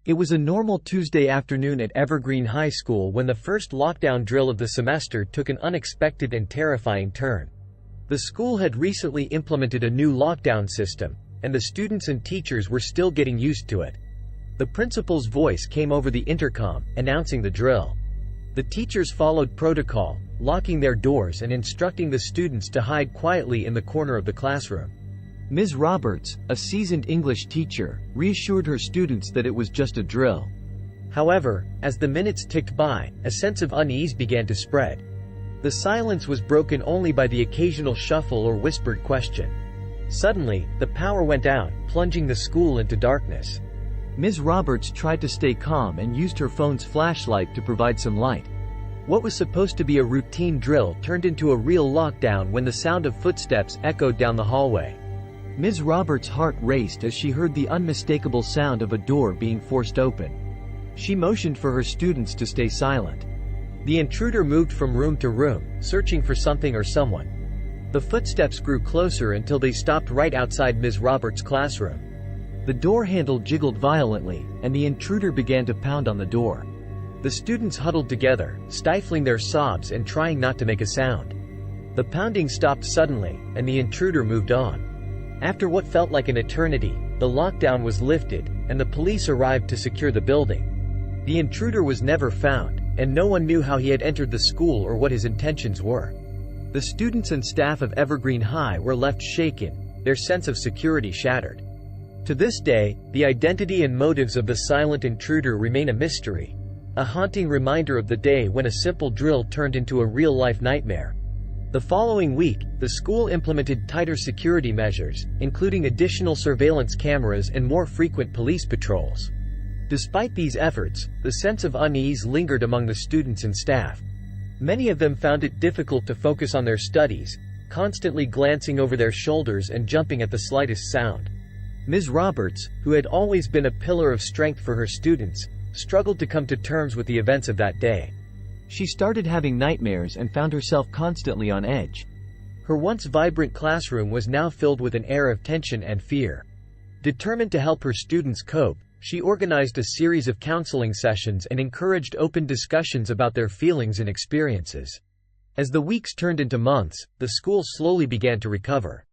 It was a normal Tuesday afternoon at Evergreen High School when the first lockdown drill of the semester took an unexpected and terrifying turn. The school had recently implemented a new lockdown system, and the students and teachers were still getting used to it. The principal's voice came over the intercom, announcing the drill. The teachers followed protocol, locking their doors and instructing the students to hide quietly in the corner of the classroom. Ms. Roberts, a seasoned English teacher, reassured her students that it was just a drill. However, as the minutes ticked by, a sense of unease began to spread. The silence was broken only by the occasional shuffle or whispered question. Suddenly, the power went out, plunging the school into darkness. Ms. Roberts tried to stay calm and used her phone's flashlight to provide some light. What was supposed to be a routine drill turned into a real lockdown when the sound of footsteps echoed down the hallway. Ms. Roberts' heart raced as she heard the unmistakable sound of a door being forced open. She motioned for her students to stay silent. The intruder moved from room to room, searching for something or someone. The footsteps grew closer until they stopped right outside Ms. Roberts' classroom. The door handle jiggled violently, and the intruder began to pound on the door. The students huddled together, stifling their sobs and trying not to make a sound. The pounding stopped suddenly, and the intruder moved on. After what felt like an eternity, the lockdown was lifted, and the police arrived to secure the building. The intruder was never found, and no one knew how he had entered the school or what his intentions were. The students and staff of Evergreen High were left shaken, their sense of security shattered. To this day, the identity and motives of the silent intruder remain a mystery, a haunting reminder of the day when a simple drill turned into a real-life nightmare. The following week, the school implemented tighter security measures, including additional surveillance cameras and more frequent police patrols. Despite these efforts, the sense of unease lingered among the students and staff. Many of them found it difficult to focus on their studies, constantly glancing over their shoulders and jumping at the slightest sound. Ms. Roberts, who had always been a pillar of strength for her students, struggled to come to terms with the events of that day. She started having nightmares and found herself constantly on edge. Her once vibrant classroom was now filled with an air of tension and fear. Determined to help her students cope, she organized a series of counseling sessions and encouraged open discussions about their feelings and experiences. As the weeks turned into months, the school slowly began to recover.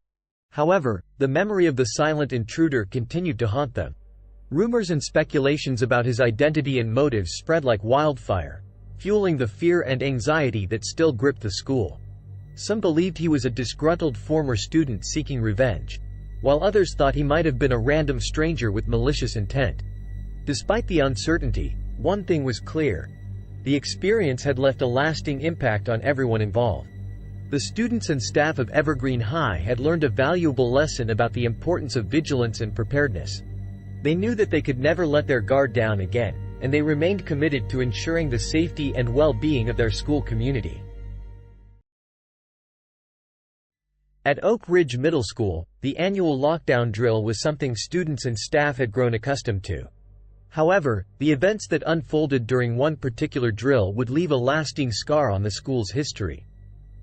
However, the memory of the silent intruder continued to haunt them. Rumors and speculations about his identity and motives spread like wildfire, fueling the fear and anxiety that still gripped the school. Some believed he was a disgruntled former student seeking revenge, while others thought he might have been a random stranger with malicious intent. Despite the uncertainty, one thing was clear: the experience had left a lasting impact on everyone involved. The students and staff of Evergreen High had learned a valuable lesson about the importance of vigilance and preparedness. They knew that they could never let their guard down again, and they remained committed to ensuring the safety and well-being of their school community. At Oak Ridge Middle School, the annual lockdown drill was something students and staff had grown accustomed to. However, the events that unfolded during one particular drill would leave a lasting scar on the school's history.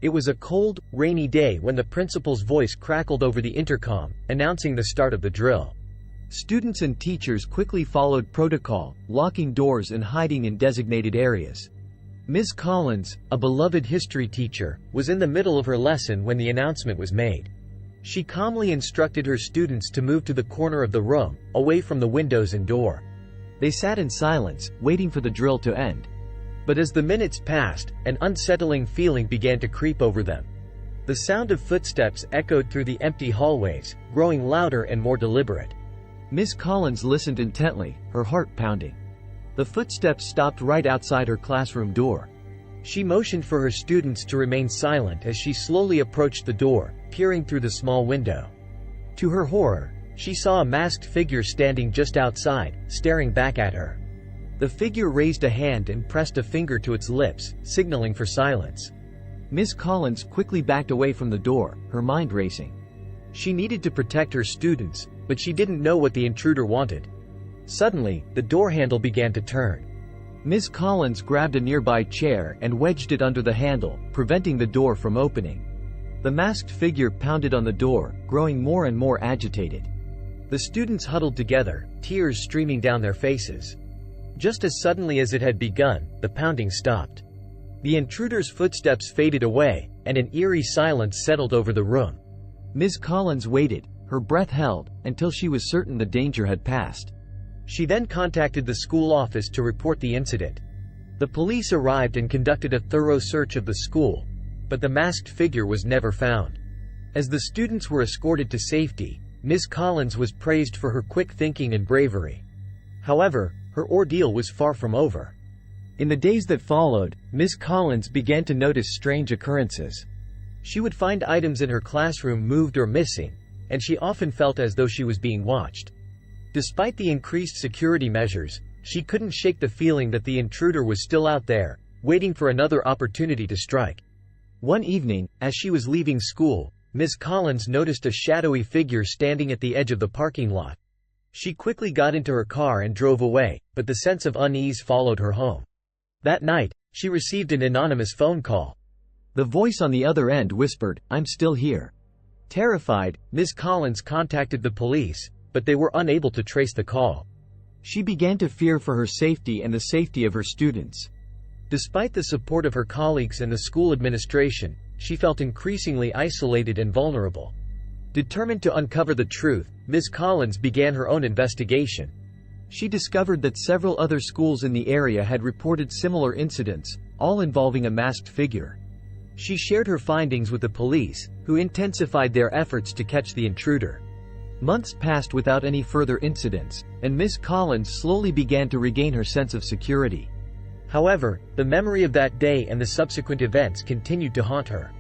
It was a cold, rainy day when the principal's voice crackled over the intercom, announcing the start of the drill. Students and teachers quickly followed protocol, locking doors and hiding in designated areas. Ms. Collins, a beloved history teacher, was in the middle of her lesson when the announcement was made. She calmly instructed her students to move to the corner of the room, away from the windows and door. They sat in silence, waiting for the drill to end. But as the minutes passed, an unsettling feeling began to creep over them. The sound of footsteps echoed through the empty hallways, growing louder and more deliberate. Ms. Collins listened intently, her heart pounding. The footsteps stopped right outside her classroom door. She motioned for her students to remain silent as she slowly approached the door, peering through the small window. To her horror, she saw a masked figure standing just outside, staring back at her. The figure raised a hand and pressed a finger to its lips, signaling for silence. Ms. Collins quickly backed away from the door, her mind racing. She needed to protect her students, but she didn't know what the intruder wanted. Suddenly, the door handle began to turn. Ms. Collins grabbed a nearby chair and wedged it under the handle, preventing the door from opening. The masked figure pounded on the door, growing more and more agitated. The students huddled together, tears streaming down their faces. Just as suddenly as it had begun, the pounding stopped. The intruder's footsteps faded away, and an eerie silence settled over the room. Ms. Collins waited, her breath held, until she was certain the danger had passed. She then contacted the school office to report the incident. The police arrived and conducted a thorough search of the school, but the masked figure was never found. As the students were escorted to safety, Ms. Collins was praised for her quick thinking and bravery. However, her ordeal was far from over. In the days that followed, Ms. Collins began to notice strange occurrences. She would find items in her classroom moved or missing, and she often felt as though she was being watched. Despite the increased security measures, she couldn't shake the feeling that the intruder was still out there, waiting for another opportunity to strike. One evening, as she was leaving school, Ms. Collins noticed a shadowy figure standing at the edge of the parking lot. She quickly got into her car and drove away, but the sense of unease followed her home. That night, she received an anonymous phone call. The voice on the other end whispered, "I'm still here." Terrified, Ms. Collins contacted the police, but they were unable to trace the call. She began to fear for her safety and the safety of her students. Despite the support of her colleagues and the school administration, she felt increasingly isolated and vulnerable. Determined to uncover the truth, Ms. Collins began her own investigation. She discovered that several other schools in the area had reported similar incidents, all involving a masked figure. She shared her findings with the police, who intensified their efforts to catch the intruder. Months passed without any further incidents, and Ms. Collins slowly began to regain her sense of security. However, the memory of that day and the subsequent events continued to haunt her.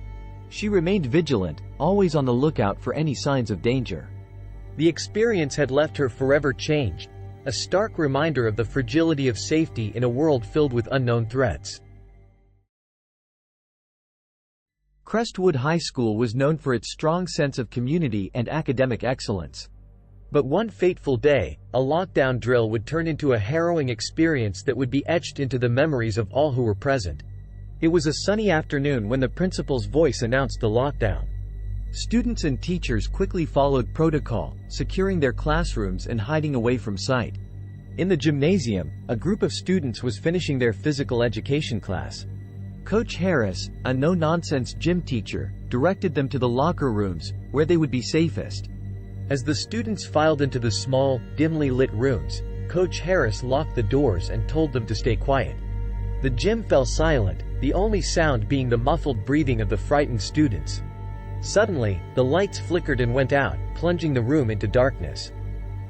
She remained vigilant, always on the lookout for any signs of danger. The experience had left her forever changed, a stark reminder of the fragility of safety in a world filled with unknown threats. Crestwood High School was known for its strong sense of community and academic excellence. But one fateful day, a lockdown drill would turn into a harrowing experience that would be etched into the memories of all who were present. It was a sunny afternoon when the principal's voice announced the lockdown. Students and teachers quickly followed protocol, securing their classrooms and hiding away from sight. In the gymnasium, a group of students was finishing their physical education class. Coach Harris, a no-nonsense gym teacher, directed them to the locker rooms, where they would be safest. As the students filed into the small, dimly lit rooms, Coach Harris locked the doors and told them to stay quiet. The gym fell silent, the only sound being the muffled breathing of the frightened students. Suddenly, the lights flickered and went out, plunging the room into darkness.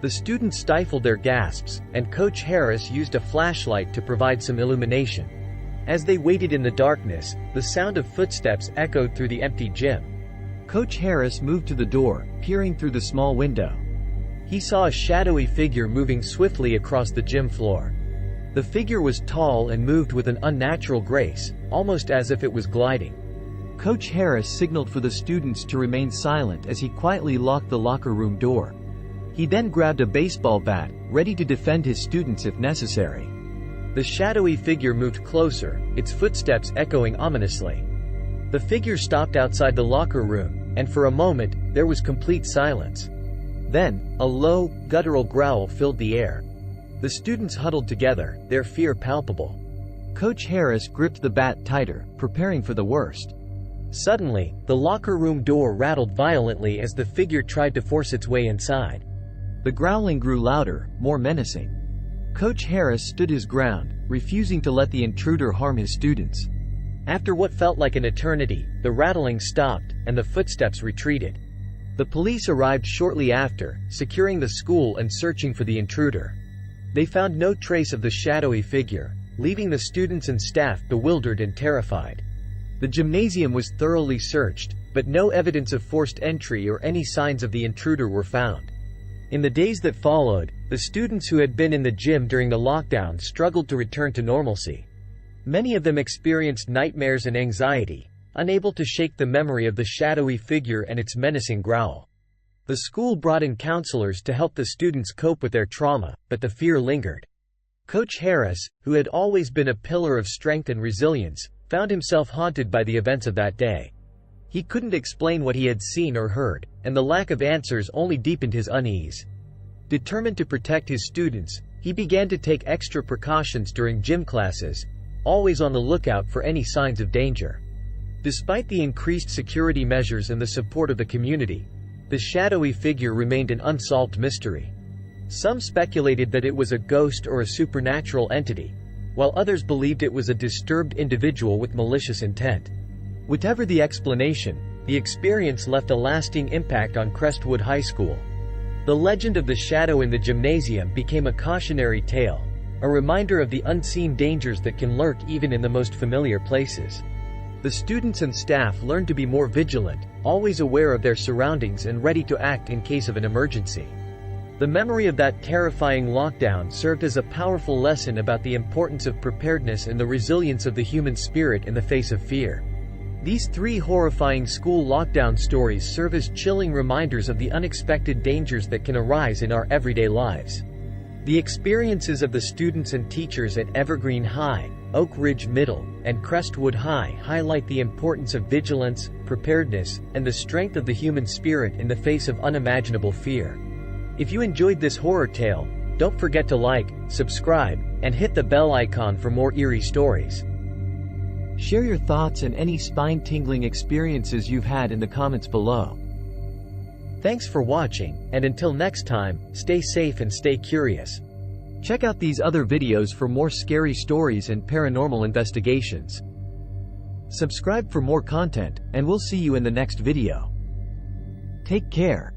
The students stifled their gasps, and Coach Harris used a flashlight to provide some illumination. As they waited in the darkness, the sound of footsteps echoed through the empty gym. Coach Harris moved to the door, peering through the small window. He saw a shadowy figure moving swiftly across the gym floor. The figure was tall and moved with an unnatural grace, almost as if it was gliding. Coach Harris signaled for the students to remain silent as he quietly locked the locker room door. He then grabbed a baseball bat, ready to defend his students if necessary. The shadowy figure moved closer, its footsteps echoing ominously. The figure stopped outside the locker room, and for a moment, there was complete silence. Then, a low, guttural growl filled the air. The students huddled together, their fear palpable. Coach Harris gripped the bat tighter, preparing for the worst. Suddenly, the locker room door rattled violently as the figure tried to force its way inside. The growling grew louder, more menacing. Coach Harris stood his ground, refusing to let the intruder harm his students. After what felt like an eternity, the rattling stopped, and the footsteps retreated. The police arrived shortly after, securing the school and searching for the intruder. They found no trace of the shadowy figure, leaving the students and staff bewildered and terrified. The gymnasium was thoroughly searched, but no evidence of forced entry or any signs of the intruder were found. In the days that followed, the students who had been in the gym during the lockdown struggled to return to normalcy. Many of them experienced nightmares and anxiety, unable to shake the memory of the shadowy figure and its menacing growl. The school brought in counselors to help the students cope with their trauma, but the fear lingered. Coach Harris, who had always been a pillar of strength and resilience, found himself haunted by the events of that day. He couldn't explain what he had seen or heard, and the lack of answers only deepened his unease. Determined to protect his students, He began to take extra precautions during gym classes, always on the lookout for any signs of danger. Despite the increased security measures and the support of the community, the shadowy figure remained an unsolved mystery. Some speculated that it was a ghost or a supernatural entity, while others believed it was a disturbed individual with malicious intent. Whatever the explanation, the experience left a lasting impact on Crestwood High School. The legend of the shadow in the gymnasium became a cautionary tale, a reminder of the unseen dangers that can lurk even in the most familiar places. The students and staff learned to be more vigilant, always aware of their surroundings and ready to act in case of an emergency. The memory of that terrifying lockdown served as a powerful lesson about the importance of preparedness and the resilience of the human spirit in the face of fear. These 3 horrifying school lockdown stories serve as chilling reminders of the unexpected dangers that can arise in our everyday lives. The experiences of the students and teachers at Evergreen High, Oak Ridge Middle, and Crestwood High highlight the importance of vigilance, preparedness, and the strength of the human spirit in the face of unimaginable fear. If you enjoyed this horror tale, don't forget to like, subscribe, and hit the bell icon for more eerie stories. Share your thoughts and any spine-tingling experiences you've had in the comments below. Thanks for watching, and until next time, stay safe and stay curious. Check out these other videos for more scary stories and paranormal investigations. Subscribe for more content, and we'll see you in the next video. Take care.